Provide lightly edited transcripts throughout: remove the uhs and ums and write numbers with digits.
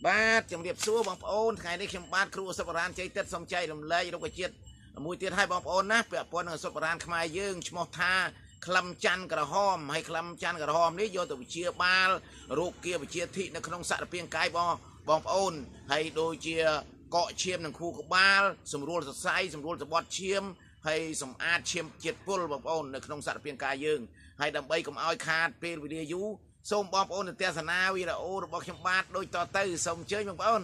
បាទជំរាបសួរបងប្អូនថ្ងៃនេះខ្ញុំបាទគ្រូអសុបរានជ័យទឹកសំចៃរំលែករុក្ខជាតិមួយទៀតឲ្យបងប្អូនណាពាក់ព័ន្ធនឹងអសុបរានខ្មែរយើងឈ្មោះថាក្លឹមច័ន្ទក្រហមហើយក្លឹមច័ន្ទក្រហមនេះយកទៅវិជាបាលរោគគាវិជាធិនៅក្នុងសារពាង្គកាយបងប្អូនហើយដូចជាកកឈាមនិងខួរក្បាលសម្រួលសរសៃសម្រួលសបត់ឈាមហើយសម្អាតឈាមជាតិពុលបងប្អូននៅក្នុងសារពាង្គកាយយើងហើយដើម្បីកុំឲ្យខាតពេលវេលាយូរសូមបងប្អូនទស្សនាវីដេអូរបស់ខ្ញុំបាទដូចតទៅសូមអញ្ជើញបងប្អូន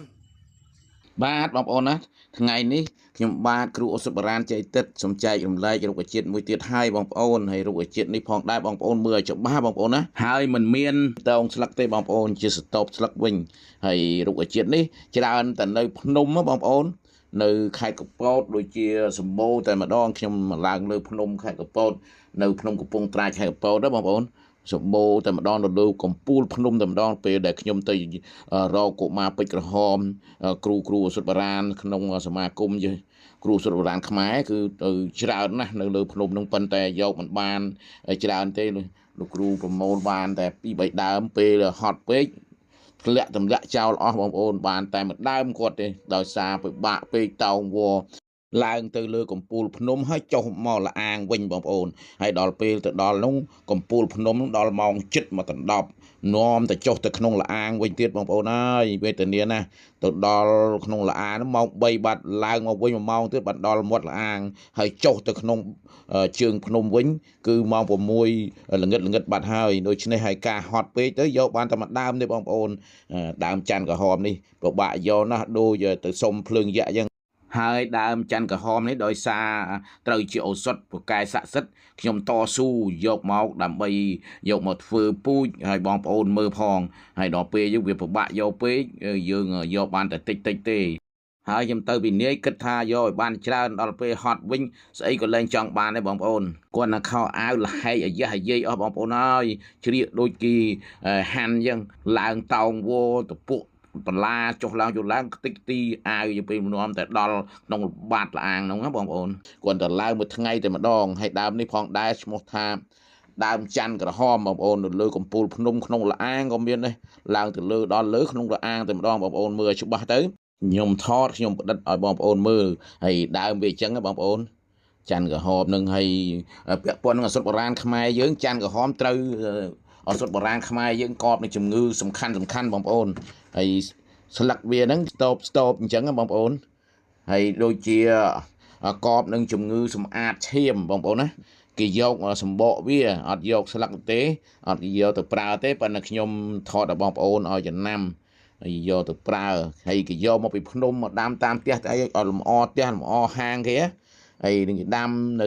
បាទបងប្អូនណាថ្ងៃនេះខ្ញុំបាទគ្រូអសុបរានជ័យទឹកសំចែករំលែករុក្ខជាតិមួយទៀតឲ្យបងប្អូនហើយរុក្ខជាតិនេះផងដែរបងប្អូនមើលឲ្យច្បាស់បងប្អូនណាហើយមិនមានតោងស្លឹកទេបងប្អូនជាសតបស្លឹកវិញហើយរុក្ខជាតិនេះច្រើនតែនៅភ្នំបងប្អូននៅខេត្តកំពតដូចជាសម្បូរតែម្ដងខ្ញុំឡើងលើភ្នំខេត្តកំពតនៅភ្នំកំពង់ត្រាចខេត្តកំពតណាបងប្អូនសម្បូរតែម្ដងទៅលើកំពូលភ្នំតែម្ដងពេលដែលខ្ញុំទៅរកកុមារពេជ្រក្រហមគ្រូសុទ្ធបរានក្នុងសមាគមគ្រូសុទ្ធបរានខ្មែរគឺទៅច្រើនណាស់នៅលើភ្នំនឹងប៉ុន្តែយកមិនបានច្រើនទេលោកគ្រូប្រមូលបានតែ2 3ដើមពេលហត់ពេកធ្លាក់ទម្លាក់ចោលអស់បងប្អូនបានតែមួយដើមគាត់ទេដោយសារពិបាកពេកតោងវល់ឡើងទៅលើកំពូលភ្នំហើយចុះមកលអាងវិញបងប្អូនហើយដល់ពេលទៅដល់នោះកំពូលភ្នំដល់ម៉ោង7មកដណ្ដប់នាំទៅចុះទៅក្នុងលអាងវិញទៀតបងប្អូនអើយវេទនាណាទៅដល់ក្នុងលអាងម៉ោង3បាត់ឡើងមកវិញ1ម៉ោងទៀតបាត់ដល់មាត់លអាងហើយចុះទៅក្នុងជើងភ្នំវិញគឺម៉ោង6ល្ងិតបាត់ហើយដូច្នេះហើយការហត់ពេកទៅយកបានតែមួយដើមទេបងប្អូនដើមច័ន្ទក្រហមនេះពិបាកយកណាស់ដូចទៅសុំភ្លើងយក្សអញ្ចឹងហើយដើមច័ន្ទក្រហមនេះដោយសារត្រូវជាឱសថពូកែស័ក្តិសិទ្ធិខ្ញុំតស៊ូយកមកដើម្បីយកមកធ្វើពូជហើយបងប្អូនមើលផងហើយដល់ពេលយើងវាពិបាកយកពេកយើងយកបានតែតិចទេហើយខ្ញុំទៅវិនិច្ឆ័យគិតថាយកឲ្យបានច្រើនដល់ពេលហត់វិញស្អីក៏លែងចង់បានដែរបងប្អូនគាត់ណាខោអាវលហែកអាយះអាយាយអស់បងប្អូនអើយជ្រៀកដូចគេហាន់អញ្ចឹងឡើងតោងវោតពុកបន្លាចុះឡើងខ្ទេចទីអាវទៅពេលនាំតែដល់ក្នុងបាតលាងហ្នឹងណាបងប្អូនគាត់ទៅឡើងមួយថ្ងៃតែម្ដងហើយដើមនេះផងដែរឈ្មោះថាដើមច័ន្ទក្រហមបងប្អូននៅលើកំពូលភ្នំក្នុងលាងក៏មានដែរឡើងទៅលើដល់លើក្នុងលាងតែម្ដងបងប្អូនមើលឲ្យច្បាស់ទៅខ្ញុំថតខ្ញុំផ្ដិតឲ្យបងប្អូនមើលហើយដើមវាអញ្ចឹងបងប្អូនច័ន្ទក្រហមនឹងហើយពាក់ព័ន្ធនឹងអសុទ្ធបុរាណខ្មែរយើងច័ន្ទក្រហមត្រូវអសុទ្ធបុរាណខ្មែរយើងកប់នឹងជំងឺសំខាន់បងប្អូនហើយស្លឹកវាហ្នឹងស្តបអញ្ចឹងបងប្អូនហើយដូចជាកប់នឹងជំងឺសម្អាតឈាមបងប្អូនណាគេយកសម្បកវាអត់យកស្លឹកទេអត់យកទៅប្រើទេប៉ុន្តែខ្ញុំថតដល់បងប្អូនឲ្យចំណាំហើយយកទៅប្រើហើយគេយកមកពីភ្នំមកដាំតាមផ្ទះអីឲ្យលម្អផ្ទះលម្អហាងគេហើយនឹងដាំនៅ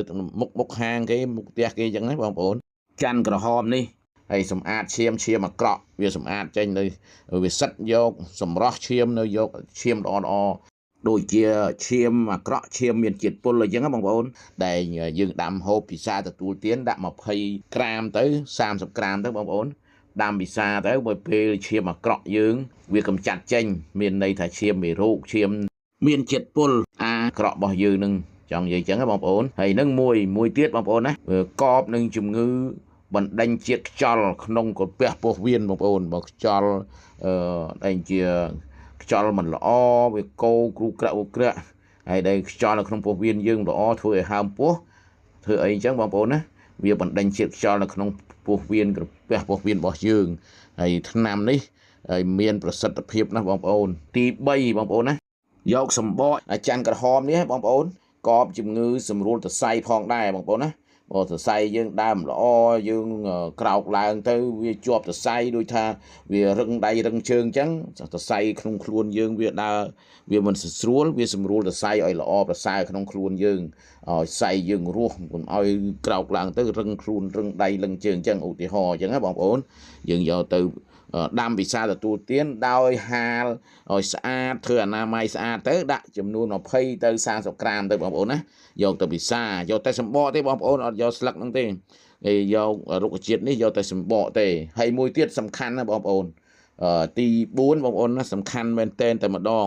មុខហាងគេមុខផ្ទះគេអញ្ចឹងណាបងប្អូនច័ន្ទក្រហមនេះហើយសម្អាតឈាមអាក្រក់វាសម្អាតចេញនៅវាសិតយកសម្រស់ឈាមនៅយកឈាមល្អដូចជាឈាមអាក្រក់ឈាមមានជាតិពុលអញ្ចឹងបងប្អូនដែលយើងដាំហូបពិសាទទួលទានដាក់20ក្រាមទៅ30ក្រាមទៅបងប្អូនដាំពិសាទៅពេលឈាមអាក្រក់យើងវាកម្ចាត់ចេញមានន័យថាឈាមមេរោគឈាមមានជាតិពុលអាក្រក់របស់យើងនឹងចង់និយាយអញ្ចឹងបងប្អូនហើយនឹងមួយទៀតបងប្អូនណាកប់នឹងជំងឺបណ្ដេញជាតិខ្យល់ក្នុងកាពះពោះវៀនបងប្អូនបើខ្យល់ដែលជាខ្យល់មិនល្អវាកោគ្រូក្រាក់ហើយដែលខ្យល់នៅក្នុងពោះវៀនយើងល្អធ្វើឲ្យហើមពោះធ្វើអីអញ្ចឹងបងប្អូនណាវាបណ្ដេញជាតិខ្យល់នៅក្នុងពោះវៀនកាពះពោះវៀនរបស់យើងហើយថ្នាំនេះហើយមានប្រសិទ្ធភាពណាស់បងប្អូនទី3បងប្អូនណាយកសម្បកច័ន្ទក្រហមនេះបងប្អូនកប់ជំងឺសម្រួលសរសៃផងដែរបងប្អូនណាបើសរសៃយើងដើមល្អយើងក្រោកឡើងទៅវាជាប់សរសៃដូចថាវារឹងដៃរឹងជើងអញ្ចឹងសរសៃក្នុងខ្លួនយើងវាដើរវាមិនស្រួលវាសម្រួលសរសៃឲ្យល្អប្រសើរក្នុងខ្លួនយើងឲ្យសៃយើងរស់កុំឲ្យក្រោកឡើងទៅរឹងខ្លួនរឹងដៃរឹងជើងអញ្ចឹងឧទាហរណ៍អញ្ចឹងណាបងប្អូនយើងយកទៅដាំពិសាទទួលទានដោយហាលឲ្យស្អាតធ្វើអនាម័យស្អាតទៅដាក់ចំនួន20ទៅ30ក្រាមទៅបងប្អូនណាយកទៅពិសាយកតែសម្បកទេបងប្អូនអត់យកស្លឹកហ្នឹងទេហើយយករុក្ខជាតិនេះយកតែសម្បកទេហើយមួយទៀតសំខាន់ណាបងប្អូនទី4បងប្អូនណាសំខាន់មែនតែម្ដង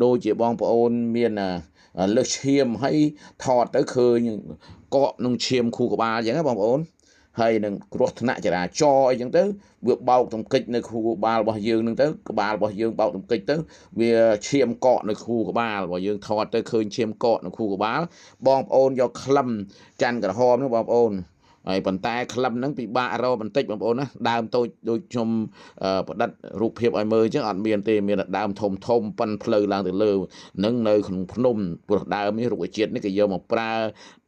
ដូចជាបងប្អូនមានលើសឈាមហើយថតទៅឃើញកកនឹងឈាមខួរក្បាលអញ្ចឹងណាបងប្អូន hay nâng cột nạ chả là cho ấy chẳng tới việc bao tầm kịch nơi khu ba bao dương nâng tới cái ba bao dương bao tầm kịch tới việc chiêm cọ nơi khu của ba bao dương thọt tới khơi chiêm cọ nơi khu của ba bom ôn do khăm chăn cả hôm nó bom ônไอ้ปันตายคลำนั้นปีบ้าเราบันติดบางคนนะดามตัวโดยชมดัดรูปเพียบไอ้มือจังอันเมียนเตมีดามทมปันเพลย์ลางแต่เลือนึ่งในขนมพนมปวดดามมีรูปเจียดนี่ก็เยอะมาปลา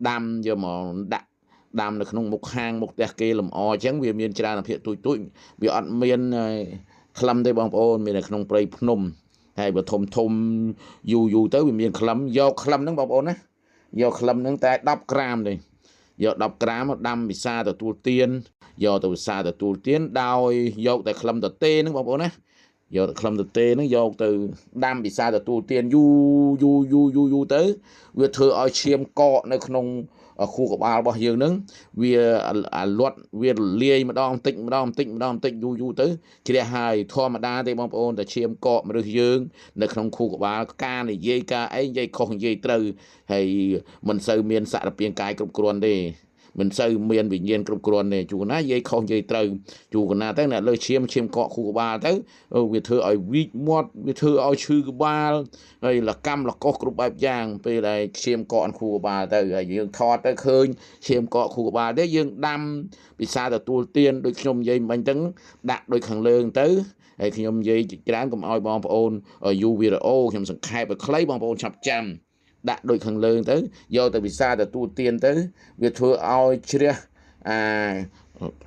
ดำเยอะมาดำในขนมมุกหางมุกแตกเกลมอจังเวียนเมียนจราเพียตุ้ยเวียอันเมียนคลำได้บางคนมีในขนมปลายพนมให้แบบทมอยู่tớiเวียนเมียนคลำยาวคลำนั่งบางคนนะยาวคลำนั่งแต่ดับกรามเลยgiờ đọc cá mà đâm bị xa từ tu tiên giờ từ xa từ tu tiên đau giờ từ khâm từ tê nó bảo nè giờ từ khâm từ tê nó giờ từ đâm bị xa từ tu tiên du tới việc thưa ở chiêm cọ nơi không ở khu của ba bao nhiêu nứng việc luật việc lia mà đong tịnh du tới chỉ để hai thua mà đa thì bom ôn để chiêm cọ mà được dương nơi không khu của ba ca này dây ca ấy dây không dây từ hay mình sơ miên xạ là biên cái cục cồn đi mình sơ miên bị nhiên cục cồn này chủ nó dây không dây từ chủ của na tới là lời chiêm cọ khu của ba tới việc thưa ở vịt mót việc thưa ở chư của ba đây là cam là có cục bạc giang về lại chiêm cọ khu của ba tới ở dương thọ tới khơi chiêm cọ khu của ba đấy dương đâm bị xa từ tu tiên đôi trong dây mình tấn đạt đôi khẳng lương tới hay khi nhom dây tráng cùng oi bom ôn ở du video nhom sẵn khai và lấy bom ôn chập chăm đạt đôi khẳng lương tới do từ bị xa từ tu tiên tới việc thưa oi chia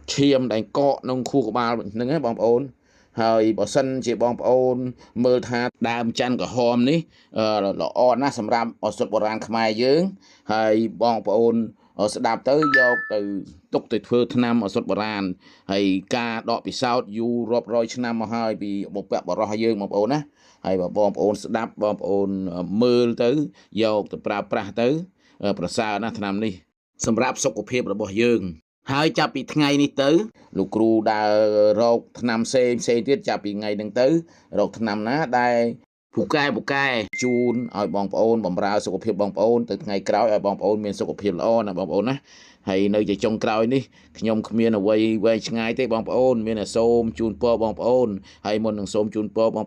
chiêm đánh cọ nông khu của ba nâng ấy bom ôn hơi bỏ sân chỉ bom ôn mơ tha đam chăn cả hôm ní là on na sầm ram ở sốt bò rang khai dưỡng hơi bom ôn ở sẽ đạp tới do từ tục từ thưa năm ở sốt bò rang hay ca đọ bị sao du rộp rồi năm mà hơi bị một bẹt bò rò dương bom ôn á hay bom ôn sẽ đạp bom ôn mơ tới do từ pra tới pra sao na năm đi sầm rạp sốc của phim là bò dương hơi chập bị ngày ní tới lục cừu đã rột năm xe tiết chập bị ngày đằng tới rột năm ná đây buộc cai chun ở bong ôn bong rau sốc phim bong ôn từ ngày kéo ở bong ôn miền sốc phim là na bong ôn á hay nơi chạy trong kéo ní nhom miền là quay ngay tới bong ôn miền là xôm chun po bong ôn hay một đường xôm chun po bong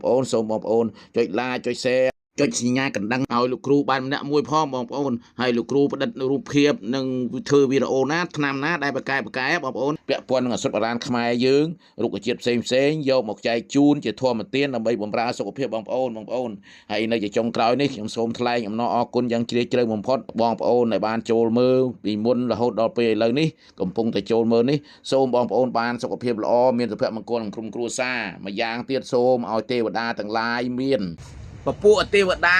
ôn chơi la chơi xe cho chị nhai cần đăng ao lục cừu ban nãy môi phong bong ôn hay lục cừu đặtรูปเพียบnâng thư video nát năm nát đây bạc cái bong ôn bẹ pon ở xuất bản khai dương lục ở chiết xem vô một chai chun chỉ thua một tiên là bây bom ra sốcเพียบbong ôn hay nơi trong cõi ní nhom xôm thay nhom nó cônยังchơi bom phốt bong ônในบ้านโจลมือปีมุนlà hốt đo peเลยníកំពុងតែโจลมือníសូមបងប្អូนបានសុខភាពល្អមានសុភមង្គលក្នុងក្រុមគ្រួសារមួយយ៉ាងទៀតសូមឲ្យទេវតាទាំងឡាយមានពពួកទេវតា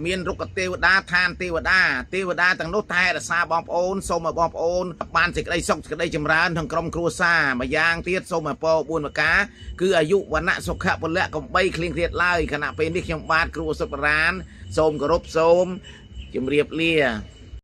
មានរុក្ខទេវតាឋានទេវតាទាំងនោះតែរក្សាបងប្អូនសូមឲ្យបងប្អូនបានសេចក្តីសុខសេចក្តីចម្រើនក្នុងក្រុមគ្រួសារមួយយ៉ាងទៀតសូមឲ្យពរ4ប្រការគឺអាយុវណ្ណៈសុខៈពលៈកំបីគ្លៀងគ្លាតឡើយខណៈពេលនេះខ្ញុំបាទគ្រូសុបរានសូមគោរពសូមជម្រាបលា